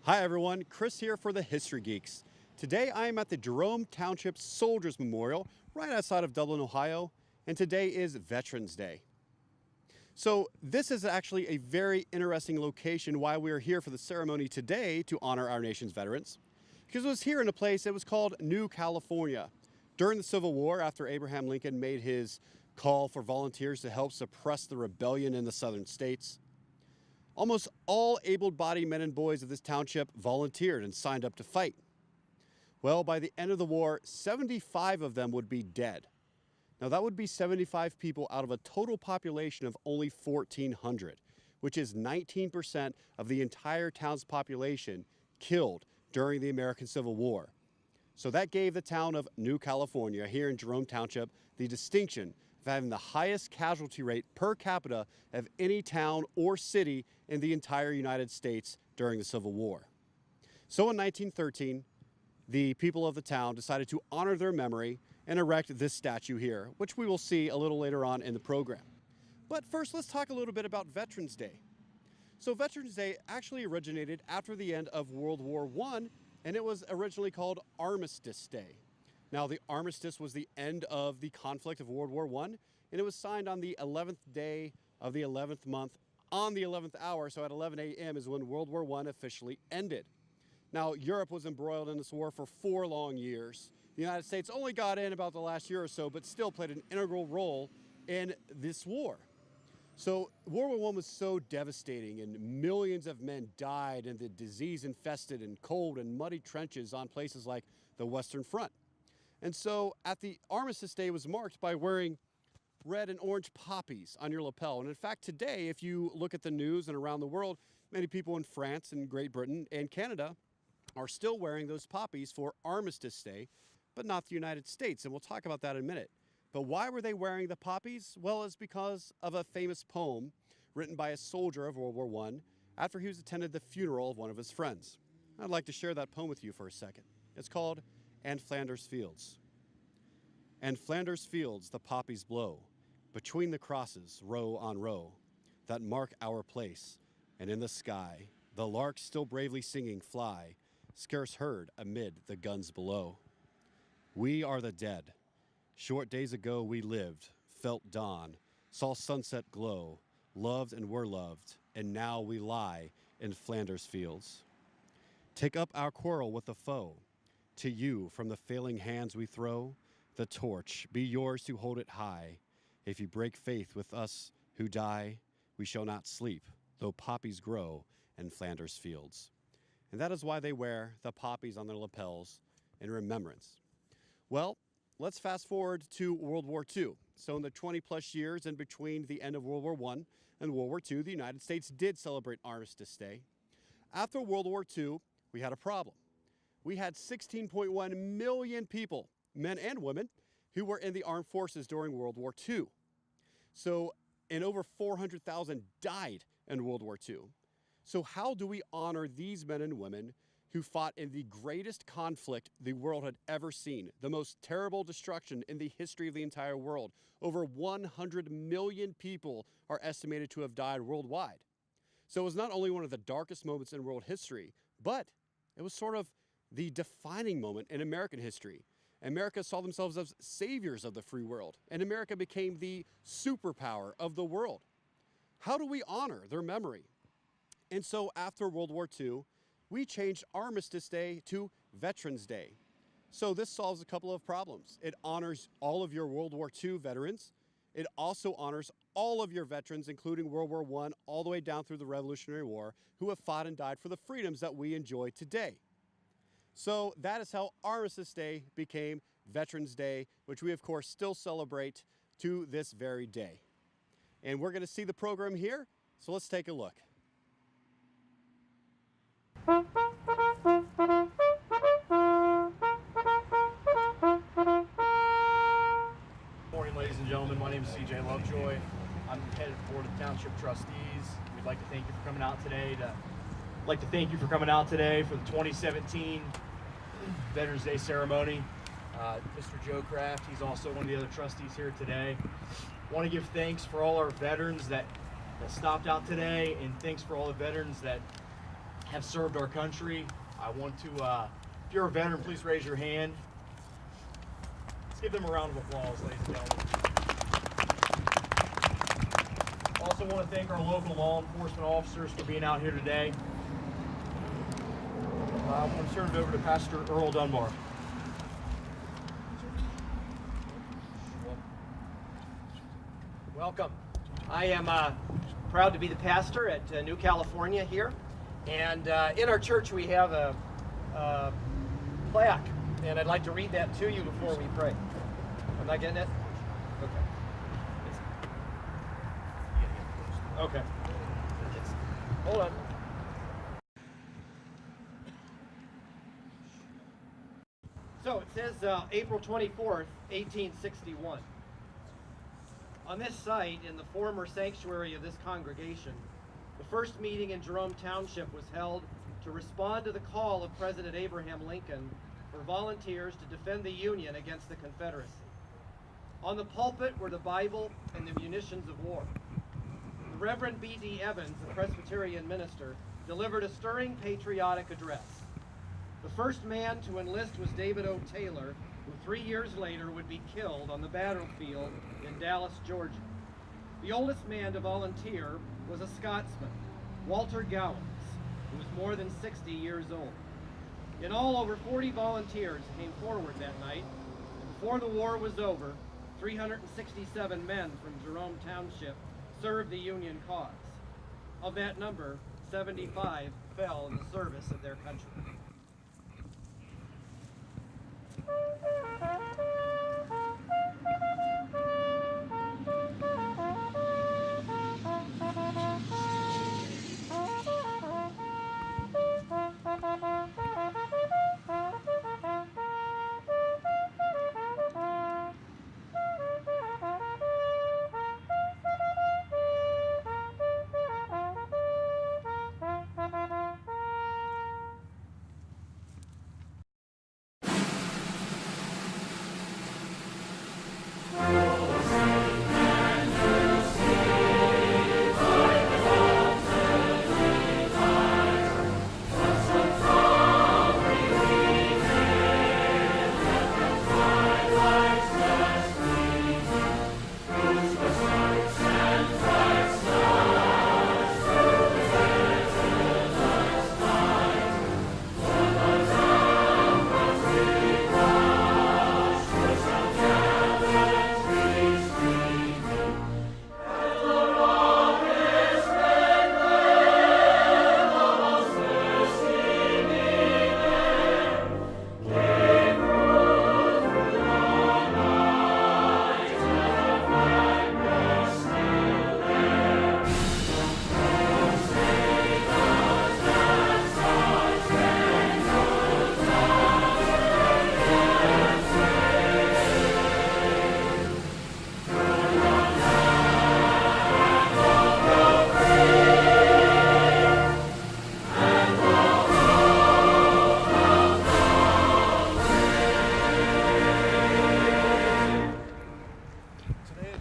Hi everyone, Chris here for the History Geeks. Today I am at the Jerome Township Soldiers Memorial right outside of Dublin, Ohio, and today is Veterans Day. So this is actually a very interesting location why we are here for the ceremony today to honor our nation's veterans. Because it was here in a place that was called New California. During the Civil War, after Abraham Lincoln made his call for volunteers to help suppress the rebellion in the southern states, almost all able-bodied men and boys of this township volunteered and signed up to fight. Well, by the end of the war, 75 of them would be dead. Now that would be 75 people out of a total population of only 1,400, which is 19% of the entire town's population killed during the American Civil War. So that gave the town of New California here in Jerome Township the distinction of having the highest casualty rate per capita of any town or city in the entire United States during the Civil War. So in 1913, the people of the town decided to honor their memory and erect this statue here, which we will see a little later on in the program. But first, let's talk a little bit about Veterans Day. So Veterans Day actually originated after the end of World War I, and it was originally called Armistice Day. Now, the armistice was the end of the conflict of World War I, and it was signed on the 11th day of the 11th month on the 11th hour, so at 11 a.m. is when World War I officially ended. Now, Europe was embroiled in this war for 4 long years. The United States only got in about the last year or so, but still played an integral role in this war. So World War I was so devastating, and millions of men died in the disease-infested and cold and muddy trenches on places like the Western Front. And so at the Armistice Day was marked by wearing red and orange poppies on your lapel. And in fact, today, if you look at the news and around the world, many people in France and Great Britain and Canada are still wearing those poppies for Armistice Day, but not the United States. And we'll talk about that in a minute. But why were they wearing the poppies? Well, it's because of a famous poem written by a soldier of World War I after he was attended the funeral of one of his friends. I'd like to share that poem with you for a second. It's called "And Flanders Fields." And Flanders fields the poppies blow, between the crosses, row on row, that mark our place, and in the sky, the larks still bravely singing fly, scarce heard amid the guns below. We are the dead. Short days ago we lived, felt dawn, saw sunset glow, loved and were loved, and now we lie in Flanders fields. Take up our quarrel with the foe. To you from the failing hands we throw the torch, be yours to hold it high. If you break faith with us who die, we shall not sleep, though poppies grow in Flanders fields. And that is why they wear the poppies on their lapels in remembrance. Well, let's fast forward to World War II. So in the 20-plus years in between the end of World War I and World War II, the United States did celebrate Armistice Day. After World War II, we had a problem. We had 16.1 million people, men and women, who were in the armed forces during World War II. So, and over 400,000 died in World War II. So how do we honor these men and women who fought in the greatest conflict the world had ever seen, the most terrible destruction in the history of the entire world? Over 100 million people are estimated to have died worldwide. So it was not only one of the darkest moments in world history, but it was sort of the defining moment in American history. America saw themselves as saviors of the free world, and America became the superpower of the world. How do we honor their memory? And so after World War II, we changed Armistice Day to Veterans Day. So this solves a couple of problems. It honors all of your World War II veterans. It also honors all of your veterans, including World War I, all the way down through the Revolutionary War, who have fought and died for the freedoms that we enjoy today. So that is how Armistice Day became Veterans Day, which we of course still celebrate to this very day. And we're going to see the program here, so let's take a look. Morning, ladies and gentlemen. My name is CJ Lovejoy. I'm head of the Board of Township Trustees. We'd like to thank you for coming out today to I'd like to thank you for coming out today for the 2017 Veterans Day ceremony. Mr. Joe Kraft, he's also one of the other trustees here today. I want to give thanks for all our veterans that stopped out today, and thanks for all the veterans that have served our country. I want to, if you're a veteran, please raise your hand. Let's give them a round of applause, ladies and gentlemen. Also want to thank our local law enforcement officers for being out here today. I'm going to turn it over to Pastor Earl Dunbar. Welcome. I am proud to be the pastor at New California here. And in our church we have a plaque, and I'd like to read that to you before we pray. Am I getting it? Okay. Okay. Hold on. So it says April 24th, 1861. On this site, in the former sanctuary of this congregation, the first meeting in Jerome Township was held to respond to the call of President Abraham Lincoln for volunteers to defend the Union against the Confederacy. On the pulpit were the Bible and the munitions of war. The Reverend B.D. Evans, a Presbyterian minister, delivered a stirring patriotic address. The first man to enlist was David O. Taylor, who 3 years later would be killed on the battlefield in Dallas, Georgia. The oldest man to volunteer was a Scotsman, Walter Gowans, who was more than 60 years old. In all, over 40 volunteers came forward that night, and before the war was over, 367 men from Jerome Township served the Union cause. Of that number, 75 fell in the service of their country.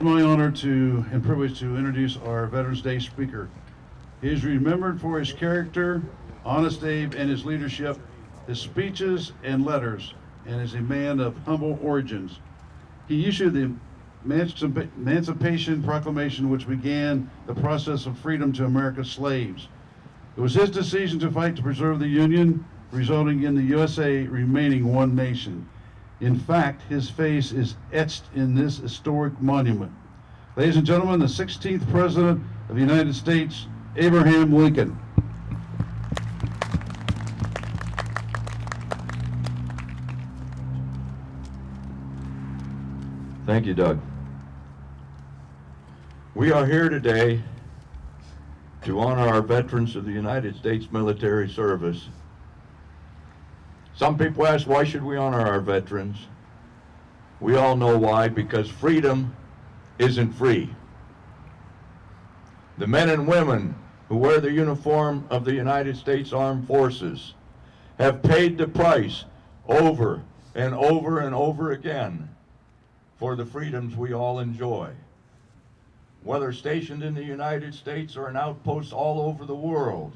My honor and privilege to introduce our Veterans Day speaker. He is remembered for his character, honest Abe, and his leadership, his speeches and letters, and is a man of humble origins. He issued the Emancipation Proclamation, which began the process of freedom to America's slaves. It was his decision to fight to preserve the Union, resulting in the USA remaining one nation. In fact, his face is etched in this historic monument. Ladies and gentlemen, the 16th President of the United States, Abraham Lincoln. Thank you, Doug. We are here today to honor our veterans of the United States military service. Some people ask, why should we honor our veterans? We all know why, because freedom isn't free. The men and women who wear the uniform of the United States Armed Forces have paid the price over and over and over again for the freedoms we all enjoy. Whether stationed in the United States or in outposts all over the world,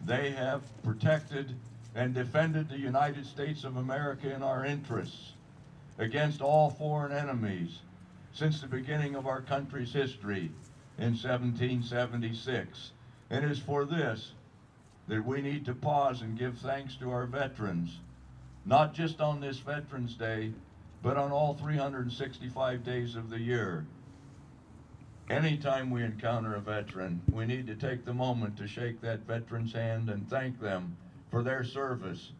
they have protected and defended the United States of America and our interests against all foreign enemies since the beginning of our country's history in 1776. And it is for this that we need to pause and give thanks to our veterans, not just on this Veterans Day, but on all 365 days of the year. Anytime we encounter a veteran, we need to take the moment to shake that veteran's hand and thank them for their service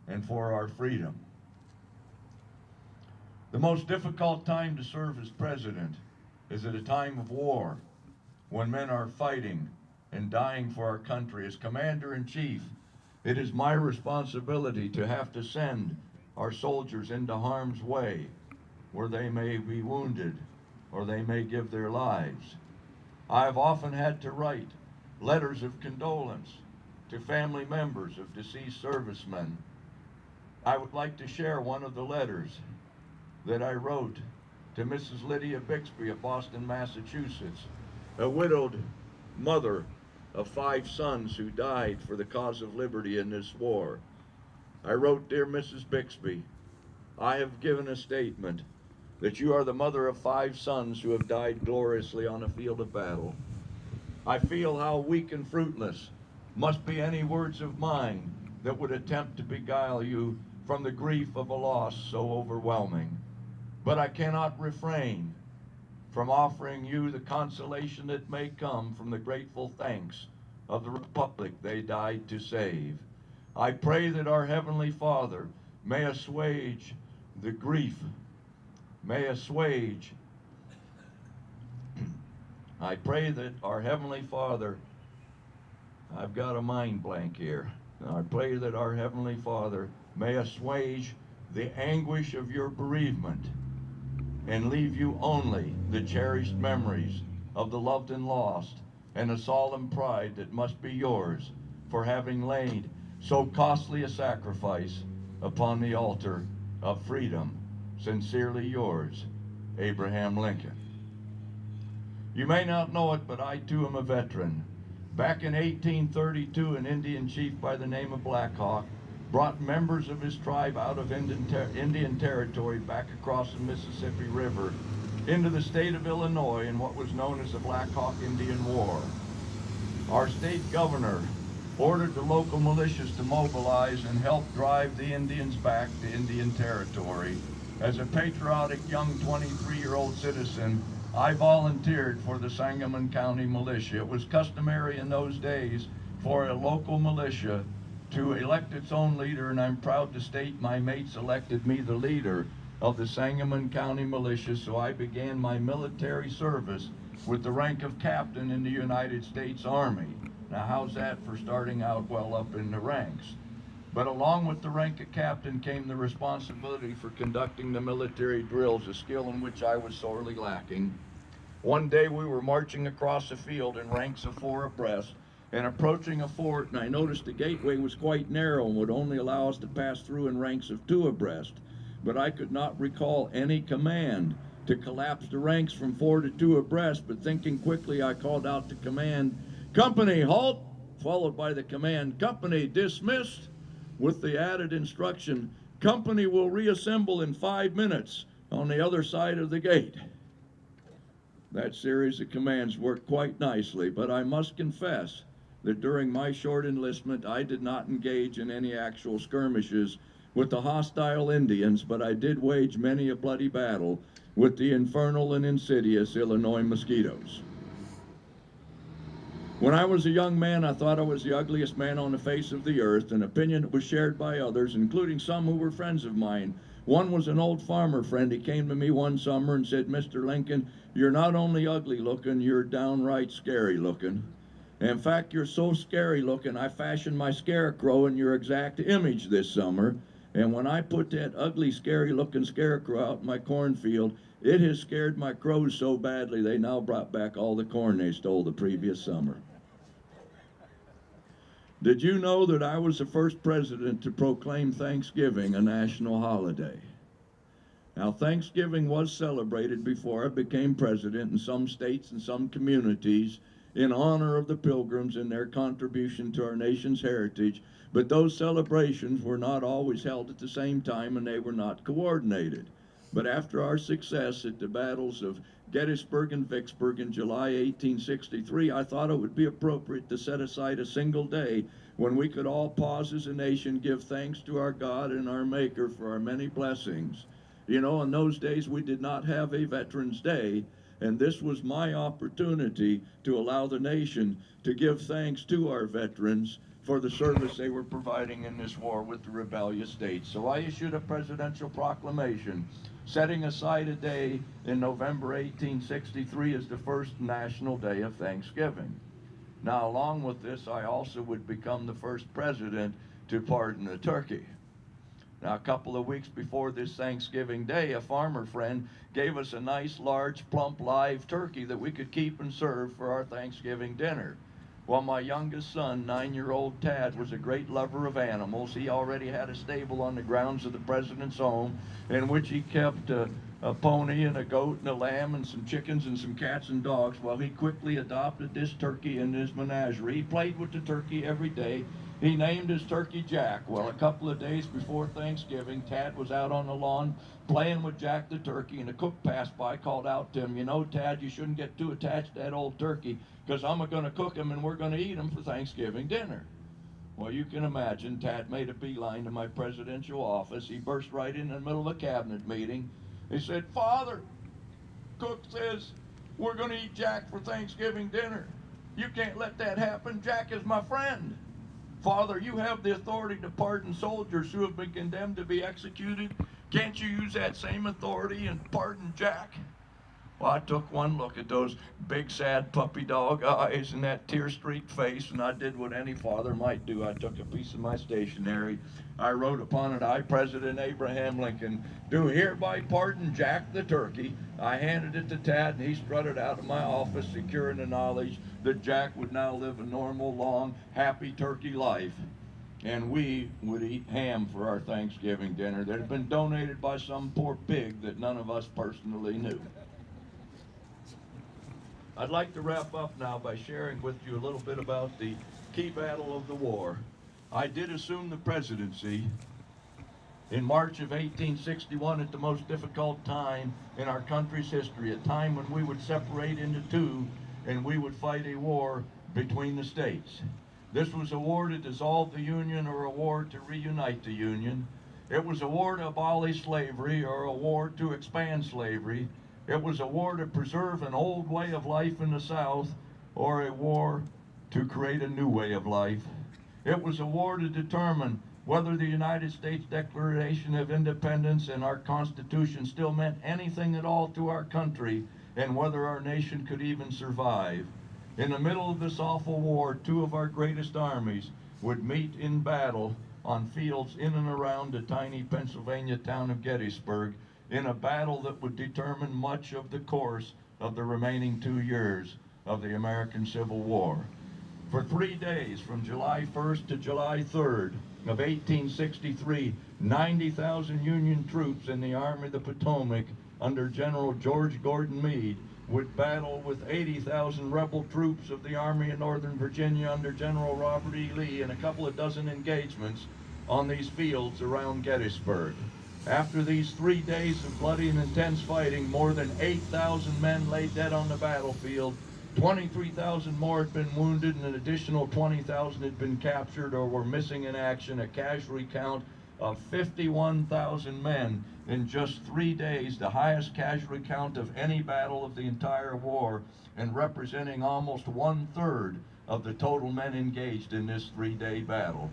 and for our freedom. The most difficult time to serve as president is at a time of war, when men are fighting and dying for our country. As Commander-in-Chief, it is my responsibility to have to send our soldiers into harm's way, where they may be wounded or they may give their lives. I have often had to write letters of condolence to family members of deceased servicemen. I would like to share one of the letters that I wrote to Mrs. Lydia Bixby of Boston, Massachusetts, a widowed mother of 5 sons who died for the cause of liberty in this war. I wrote, "Dear Mrs. Bixby, I have given a statement that you are the mother of 5 sons who have died gloriously on a field of battle. I feel how weak and fruitless must be any words of mine that would attempt to beguile you from the grief of a loss so overwhelming. But I cannot refrain from offering you the consolation that may come from the grateful thanks of the Republic they died to save. I pray that our Heavenly Father may assuage the grief, I pray that our Heavenly Father, I've got a mind blank here. I pray that our Heavenly Father may assuage the anguish of your bereavement and leave you only the cherished memories of the loved and lost, and a solemn pride that must be yours for having laid so costly a sacrifice upon the altar of freedom. Sincerely yours, Abraham Lincoln." You may not know it, but I too am a veteran. Back in 1832, an Indian chief by the name of Black Hawk brought members of his tribe out of Indian territory back across the Mississippi River into the state of Illinois in what was known as the Black Hawk Indian War. Our state governor ordered the local militias to mobilize and help drive the Indians back to Indian territory. As a patriotic young 23-year-old citizen, I volunteered for the Sangamon County Militia. It was customary in those days for a local militia to elect its own leader, and I'm proud to state my mates elected me the leader of the Sangamon County Militia, so I began my military service with the rank of captain in the United States Army. Now, how's that for starting out well up in the ranks? But along with the rank of captain came the responsibility for conducting the military drills, a skill in which I was sorely lacking. One day we were marching across a field in ranks of 4 abreast and approaching a fort, and I noticed the gateway was quite narrow and would only allow us to pass through in ranks of 2 abreast. But I could not recall any command to collapse the ranks from 4 to 2 abreast, but thinking quickly I called out the command, "Company, halt!" followed by the command, "Company, dismissed," with the added instruction, "Company will reassemble in 5 minutes on the other side of the gate." That series of commands worked quite nicely, but I must confess that during my short enlistment, I did not engage in any actual skirmishes with the hostile Indians, but I did wage many a bloody battle with the infernal and insidious Illinois mosquitoes. When I was a young man, I thought I was the ugliest man on the face of the earth, an opinion that was shared by others, including some who were friends of mine. One was an old farmer friend. He came to me one summer and said, "Mr. Lincoln, you're not only ugly looking, you're downright scary looking. In fact, you're so scary looking, I fashioned my scarecrow in your exact image this summer. And when I put that ugly, scary looking scarecrow out in my cornfield, it has scared my crows so badly they now brought back all the corn they stole the previous summer." Did you know that I was the first president to proclaim Thanksgiving a national holiday? Now, Thanksgiving was celebrated before I became president in some states and some communities in honor of the Pilgrims and their contribution to our nation's heritage, but those celebrations were not always held at the same time and they were not coordinated. But after our success at the battles of Gettysburg and Vicksburg in July 1863, I thought it would be appropriate to set aside a single day when we could all pause as a nation, give thanks to our God and our Maker for our many blessings. You know, in those days we did not have a Veterans Day, and this was my opportunity to allow the nation to give thanks to our veterans for the service they were providing in this war with the rebellious states. So I issued a presidential proclamation setting aside a day in November 1863 as the first National Day of Thanksgiving. Now, along with this, I also would become the first president to pardon a turkey. Now, a couple of weeks before this Thanksgiving Day, a farmer friend gave us a nice, large, plump, live turkey that we could keep and serve for our Thanksgiving dinner. Well, my youngest son, 9-year-old Tad, was a great lover of animals. He already had a stable on the grounds of the president's home in which he kept a pony and a goat and a lamb and some chickens and some cats and dogs. Well, he quickly adopted this turkey in his menagerie. He played with the turkey every day. He named his turkey Jack. Well, a couple of days before Thanksgiving, Tad was out on the lawn playing with Jack the turkey, and the cook passed by, called out to him, "You know, Tad, you shouldn't get too attached to that old turkey, because I'm going to cook him and we're going to eat him for Thanksgiving dinner." Well, you can imagine, Tad made a beeline to my presidential office. He burst right in the middle of a cabinet meeting. He said, "Father, cook says we're going to eat Jack for Thanksgiving dinner. You can't let that happen. Jack is my friend. Father, you have the authority to pardon soldiers who have been condemned to be executed. Can't you use that same authority and pardon Jack?" Well, I took one look at those big, sad puppy dog eyes and that tear-streaked face, and I did what any father might do. I took a piece of my stationery. I wrote upon it, "I, President Abraham Lincoln, do hereby pardon Jack the turkey." I handed it to Tad, and he strutted out of my office, secure in the knowledge that Jack would now live a normal, long, happy turkey life. And we would eat ham for our Thanksgiving dinner that had been donated by some poor pig that none of us personally knew. I'd like to wrap up now by sharing with you a little bit about the key battle of the war. I did assume the presidency in March of 1861 at the most difficult time in our country's history, a time when we would separate into two and we would fight a war between the states. This was a war to dissolve the Union or a war to reunite the Union. It was a war to abolish slavery or a war to expand slavery. It was a war to preserve an old way of life in the South or a war to create a new way of life. It was a war to determine whether the United States Declaration of Independence and our Constitution still meant anything at all to our country and whether our nation could even survive. In the middle of this awful war, two of our greatest armies would meet in battle on fields in and around the tiny Pennsylvania town of Gettysburg in a battle that would determine much of the course of the remaining 2 years of the American Civil War. For 3 days, from July 1st to July 3rd of 1863, 90,000 Union troops in the Army of the Potomac under General George Gordon Meade would battle with 80,000 rebel troops of the Army of Northern Virginia under General Robert E. Lee in a couple of dozen engagements on these fields around Gettysburg. After these 3 days of bloody and intense fighting, more than 8,000 men lay dead on the battlefield. 23,000 more had been wounded, and an additional 20,000 had been captured or were missing in action, a casualty count of 51,000 men in just 3 days, the highest casualty count of any battle of the entire war, and representing almost 1/3 of the total men engaged in this 3-day battle.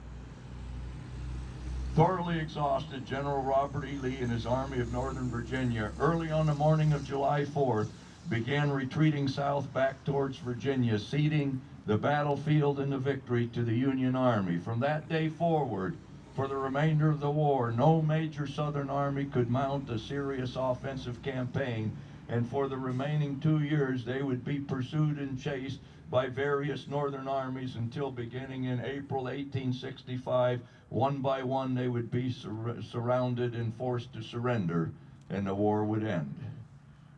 Thoroughly exhausted, General Robert E. Lee and his Army of Northern Virginia, early on the morning of July 4th, began retreating south back towards Virginia, ceding the battlefield and the victory to the Union Army. From that day forward, for the remainder of the war, no major Southern army could mount a serious offensive campaign, and for the remaining 2 years they would be pursued and chased by various northern armies until beginning in April 1865, one by one they would be surrounded and forced to surrender, and the war would end.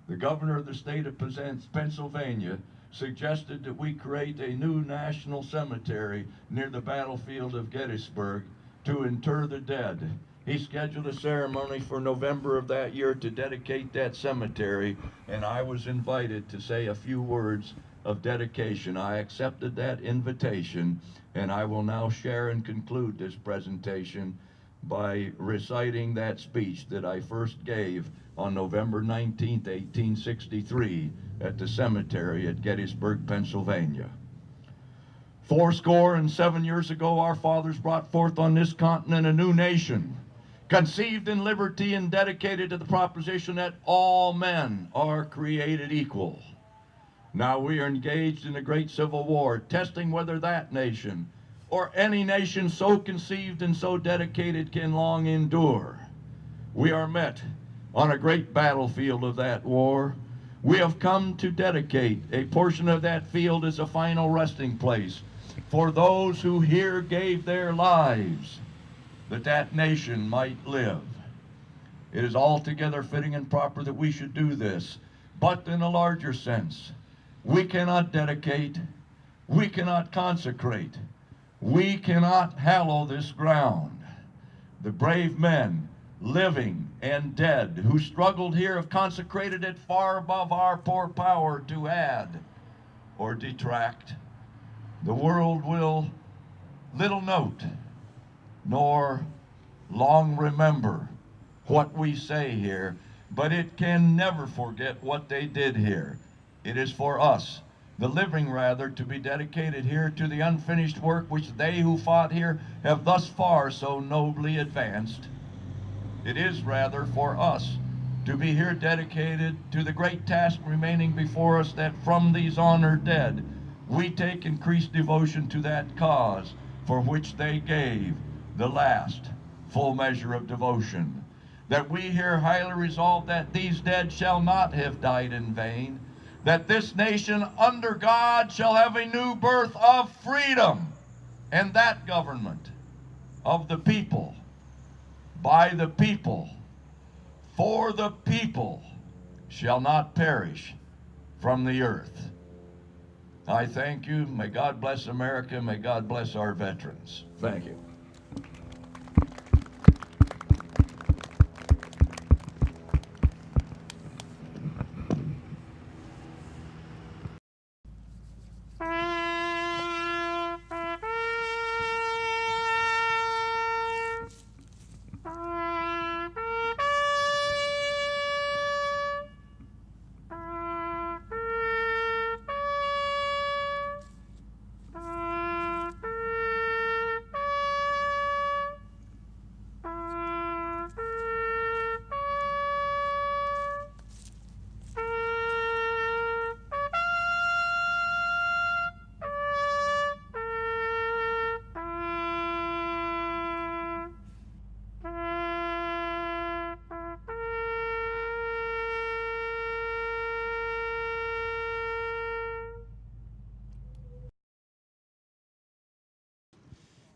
The governor of the state of Pennsylvania suggested that we create a new national cemetery near the battlefield of Gettysburg to inter the dead. He scheduled a ceremony for November of that year to dedicate that cemetery, and I was invited to say a few words of dedication. I accepted that invitation, and I will now share and conclude this presentation by reciting that speech that I first gave on November 19, 1863, at the cemetery at Gettysburg, Pennsylvania. 77 years ago, our fathers brought forth on this continent a new nation, conceived in liberty and dedicated to the proposition that all men are created equal. Now we are engaged in a great civil war, testing whether that nation or any nation so conceived and so dedicated can long endure. We are met on a great battlefield of that war. We have come to dedicate a portion of that field as a final resting place for those who here gave their lives that that nation might live. It is altogether fitting and proper that we should do this, but in a larger sense, we cannot dedicate, we cannot consecrate, we cannot hallow this ground. The brave men, living and dead, who struggled here have consecrated it far above our poor power to add or detract. The world will little note nor long remember what we say here, but it can never forget what they did here. It is for us, the living rather, to be dedicated here to the unfinished work which they who fought here have thus far so nobly advanced. It is rather for us to be here dedicated to the great task remaining before us, that from these honored dead we take increased devotion to that cause for which they gave the last full measure of devotion. That we here highly resolve that these dead shall not have died in vain, that this nation under God shall have a new birth of freedom, and that government of the people, by the people, for the people, shall not perish from the earth. I thank you. May God bless America. May God bless our veterans. Thank you.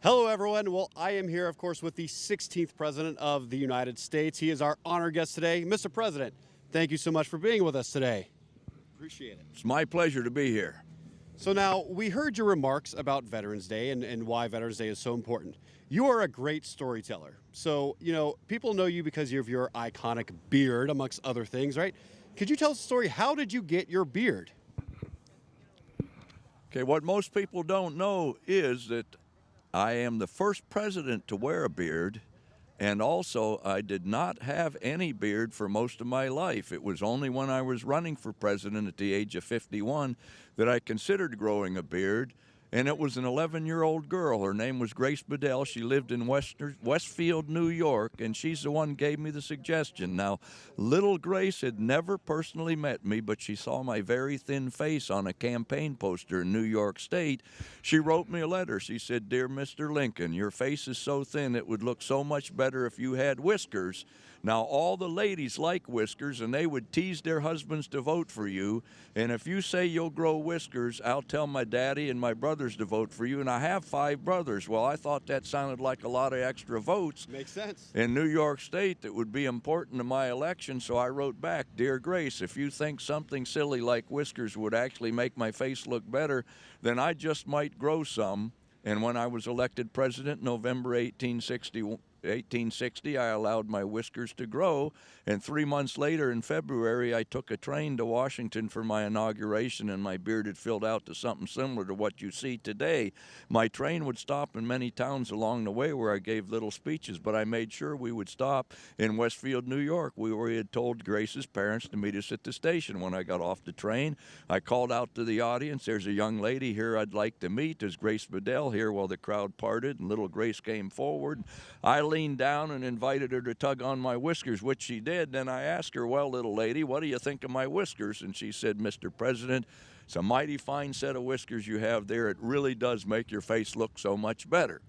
Hello, everyone. Well, I am here, of course, with the 16th President of the United States. He is our honored guest today. Mr. President, thank you so much for being with us today. Appreciate it. It's my pleasure to be here. So now, we heard your remarks about Veterans Day and why Veterans Day is so important. You are a great storyteller. So, people know you because of your iconic beard, amongst other things, right? Could you tell us a story? How did you get your beard? Okay, what most people don't know is that I am the first president to wear a beard, and also I did not have any beard for most of my life. It was only when I was running for president at the age of 51 that I considered growing a beard, and it was an 11-year-old girl. Her name was Grace Bedell. She lived in Westfield, New York, and she's the one who gave me the suggestion. Now, little Grace had never personally met me, but she saw my very thin face on a campaign poster in New York State. She wrote me a letter. She said, "Dear Mr. Lincoln, your face is so thin it would look so much better if you had whiskers. Now, all the ladies like whiskers, and they would tease their husbands to vote for you. And if you say you'll grow whiskers, I'll tell my daddy and my brothers to vote for you. And I have 5 brothers." Well, I thought that sounded like a lot of extra votes. Makes sense. In New York State, that would be important to my election, so I wrote back, "Dear Grace, if you think something silly like whiskers would actually make my face look better, then I just might grow some." And when I was elected president, November 1860, I allowed my whiskers to grow, and 3 months later in February, I took a train to Washington for my inauguration, and my beard had filled out to something similar to what you see today. My train would stop in many towns along the way where I gave little speeches, but I made sure we would stop in Westfield, New York, where we had told Grace's parents to meet us at the station. When I got off the train, I called out to the audience, "There's a young lady here I'd like to meet. There's Grace Bedell here." Well, the crowd parted, and little Grace came forward. I leaned down and invited her to tug on my whiskers, which she did. Then I asked her, "Well, little lady, what do you think of my whiskers?" And she said, "Mr. President, it's a mighty fine set of whiskers you have there. It really does make your face look so much better."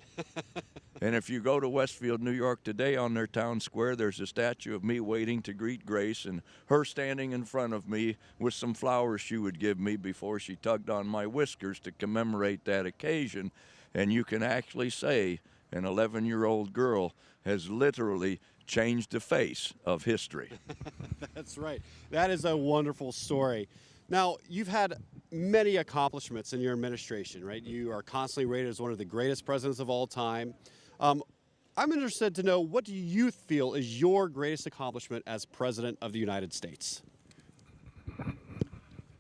And if you go to Westfield, New York today, on their town square, there's a statue of me waiting to greet Grace, and her standing in front of me with some flowers she would give me before she tugged on my whiskers to commemorate that occasion. And you can actually say an 11-year-old girl has literally changed the face of history. That's right. That is a wonderful story. Now, you've had many accomplishments in your administration, right? You are constantly rated as one of the greatest presidents of all time. I'm interested to know, what do you feel is your greatest accomplishment as President of the United States?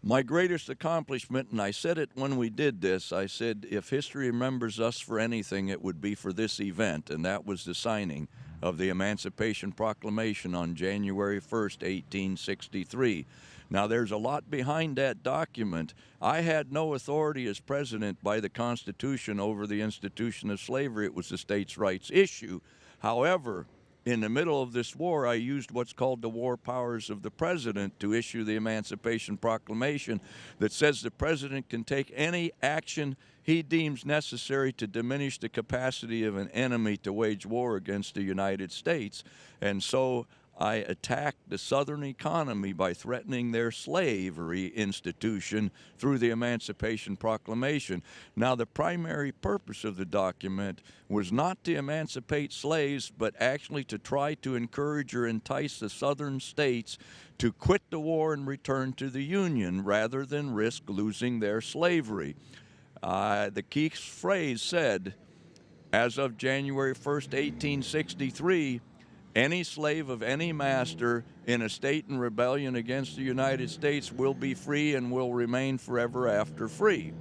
My greatest accomplishment, and I said it when we did this, I said, if history remembers us for anything, it would be for this event, and that was the signing of the Emancipation Proclamation on January 1st, 1863. Now, there's a lot behind that document. I had no authority as president by the Constitution over the institution of slavery. It was the states' rights issue. However, in the middle of this war, I used what's called the war powers of the president to issue the Emancipation Proclamation that says the president can take any action he deems necessary to diminish the capacity of an enemy to wage war against the United States. And so I attacked the Southern economy by threatening their slavery institution through the Emancipation Proclamation. Now, the primary purpose of the document was not to emancipate slaves, but actually to try to encourage or entice the Southern states to quit the war and return to the Union rather than risk losing their slavery. The key phrase said, as of January 1st, 1863, any slave of any master in a state in rebellion against the United States will be free and will remain forever after free.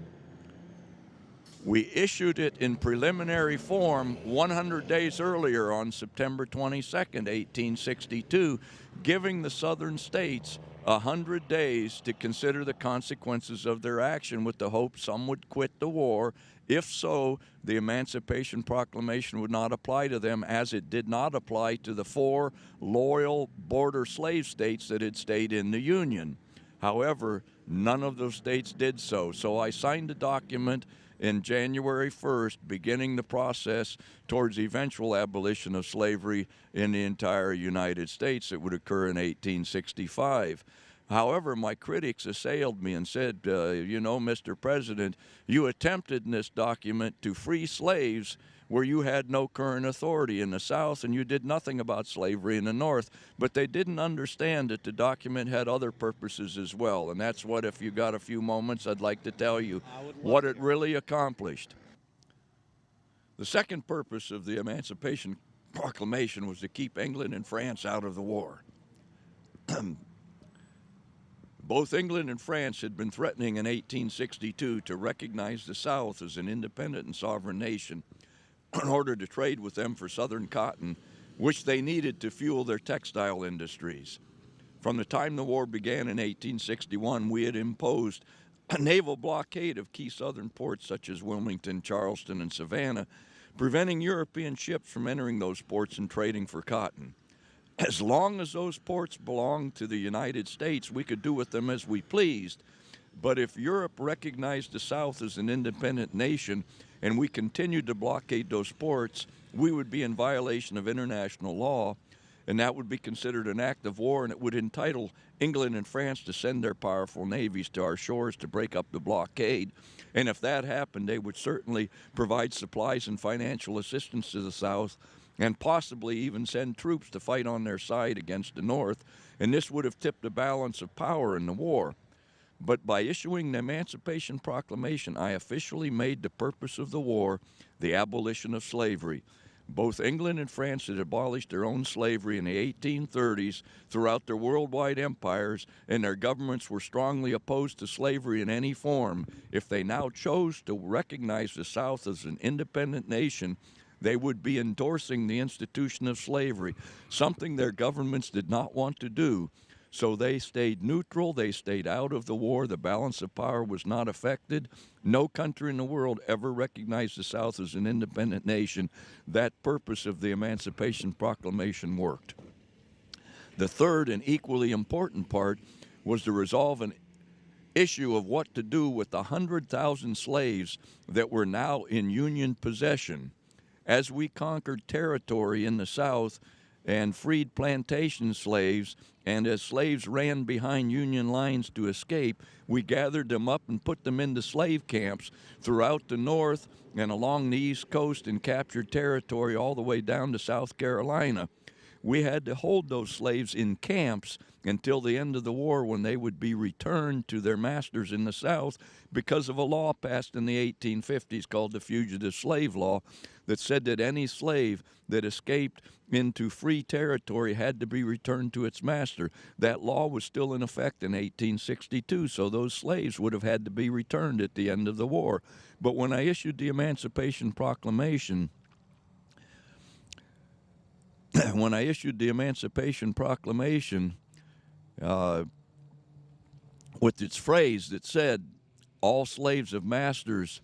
We issued it in preliminary form 100 days earlier on September 22nd, 1862, giving the southern states 100 days to consider the consequences of their action with the hope some would quit the war. If so, the Emancipation Proclamation would not apply to them, as it did not apply to the 4 loyal border slave states that had stayed in the Union. However, none of those states did so. So I signed a document in January 1st, beginning the process towards eventual abolition of slavery in the entire United States. It would occur in 1865. However, my critics assailed me and said, you know, Mr. President, you attempted in this document to free slaves where you had no current authority in the South, and you did nothing about slavery in the North. But they didn't understand that the document had other purposes as well, and that's what, if you got a few moments, I'd like to tell you what it really accomplished. The second purpose of the Emancipation Proclamation was to keep England and France out of the war. Both England and France had been threatening in 1862 to recognize the South as an independent and sovereign nation in order to trade with them for southern cotton, which they needed to fuel their textile industries. From the time the war began in 1861, we had imposed a naval blockade of key southern ports such as Wilmington, Charleston, and Savannah, preventing European ships from entering those ports and trading for cotton. As long as those ports belonged to the United States, we could do with them as we pleased. But if Europe recognized the South as an independent nation and we continued to blockade those ports, we would be in violation of international law, and that would be considered an act of war, and it would entitle England and France to send their powerful navies to our shores to break up the blockade. And if that happened, they would certainly provide supplies and financial assistance to the South, and possibly even send troops to fight on their side against the North, and this would have tipped the balance of power in the war. But by issuing the Emancipation Proclamation, I officially made the purpose of the war the abolition of slavery. Both England and France had abolished their own slavery in the 1830s throughout their worldwide empires, and their governments were strongly opposed to slavery in any form. If they now chose to recognize the South as an independent nation, they would be endorsing the institution of slavery, something their governments did not want to do. So they stayed neutral, they stayed out of the war, the balance of power was not affected. No country in the world ever recognized the South as an independent nation. That purpose of the Emancipation Proclamation worked. The third and equally important part was to resolve an issue of what to do with the 100,000 slaves that were now in Union possession. As we conquered territory in the South and freed plantation slaves, and as slaves ran behind Union lines to escape, we gathered them up and put them into slave camps throughout the North and along the East Coast and captured territory all the way down to South Carolina. We had to hold those slaves in camps until the end of the war, when they would be returned to their masters in the South because of a law passed in the 1850s called the Fugitive Slave Law that said that any slave that escaped into free territory had to be returned to its master. That law was still in effect in 1862, so those slaves would have had to be returned at the end of the war. But when I issued the Emancipation Proclamation, with its phrase that said, all slaves of masters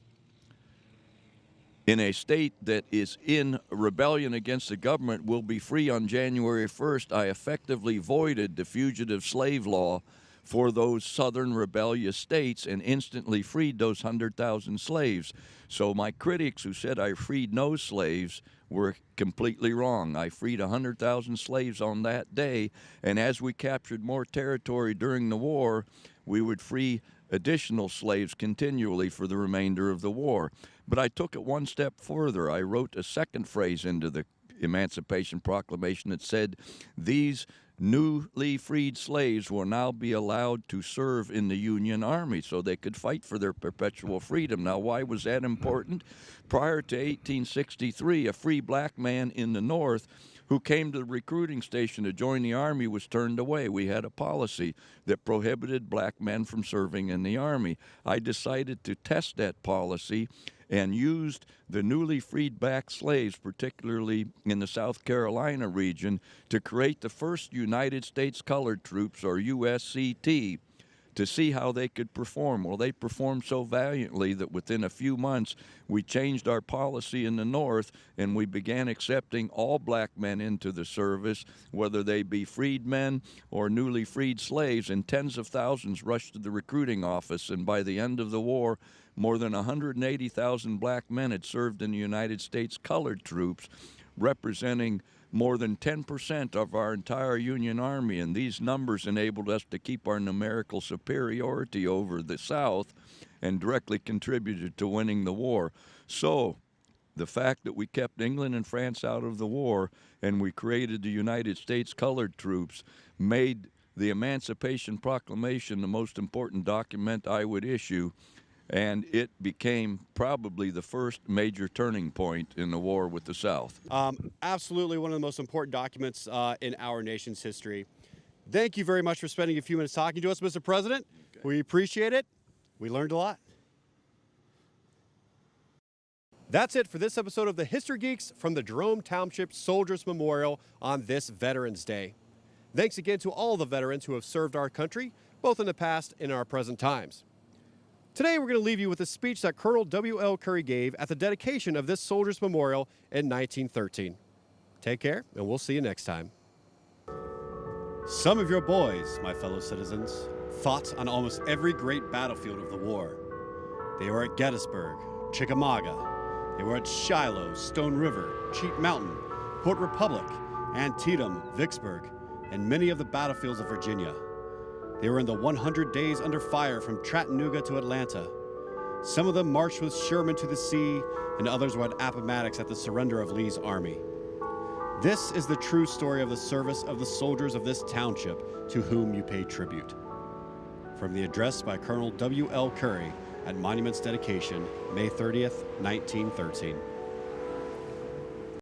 in a state that is in rebellion against the government will be free on January 1st, I effectively voided the fugitive slave law for those southern rebellious states and instantly freed those 100,000 slaves. So my critics who said I freed no slaves were completely wrong. I freed 100,000 slaves on that day, and as we captured more territory during the war, we would free additional slaves continually for the remainder of the war. But I took it one step further. I wrote a second phrase into the Emancipation Proclamation that said, these newly freed slaves will now be allowed to serve in the Union Army so they could fight for their perpetual freedom. Now, why was that important? Prior to 1863, a free black man in the North who came to the recruiting station to join the Army was turned away. We had a policy that prohibited black men from serving in the Army. I decided to test that policy and used the newly freed black slaves, particularly in the South Carolina region, to create the first United States Colored Troops, or USCT, to see how they could perform. Well, they performed so valiantly that within a few months we changed our policy in the North and we began accepting all black men into the service, whether they be freedmen or newly freed slaves, and tens of thousands rushed to the recruiting office, and by the end of the war, more than 180,000 black men had served in the United States Colored Troops, representing more than 10% of our entire Union Army, and these numbers enabled us to keep our numerical superiority over the South and directly contributed to winning the war. So the fact that we kept England and France out of the war and we created the United States Colored Troops made the Emancipation Proclamation the most important document I would issue, and it became probably the first major turning point in the war with the South. Absolutely one of the most important documents in our nation's history. Thank you very much for spending a few minutes talking to us, Mr. President. Okay. We appreciate it. We learned a lot. That's it for this episode of the History Geeks from the Jerome Township Soldiers Memorial on this Veterans Day. Thanks again to all the veterans who have served our country, both in the past and in our present times. Today, we're going to leave you with a speech that Colonel W.L. Curry gave at the dedication of this Soldiers Memorial in 1913. Take care, and we'll see you next time. Some of your boys, my fellow citizens, fought on almost every great battlefield of the war. They were at Gettysburg, Chickamauga. They were at Shiloh, Stone River, Cheat Mountain, Port Republic, Antietam, Vicksburg, and many of the battlefields of Virginia. They were in the 100 days under fire from Chattanooga to Atlanta. Some of them marched with Sherman to the sea, and others were at Appomattox at the surrender of Lee's army. This is the true story of the service of the soldiers of this township to whom you pay tribute. From the address by Colonel W.L. Curry at Monument's dedication, May 30th, 1913.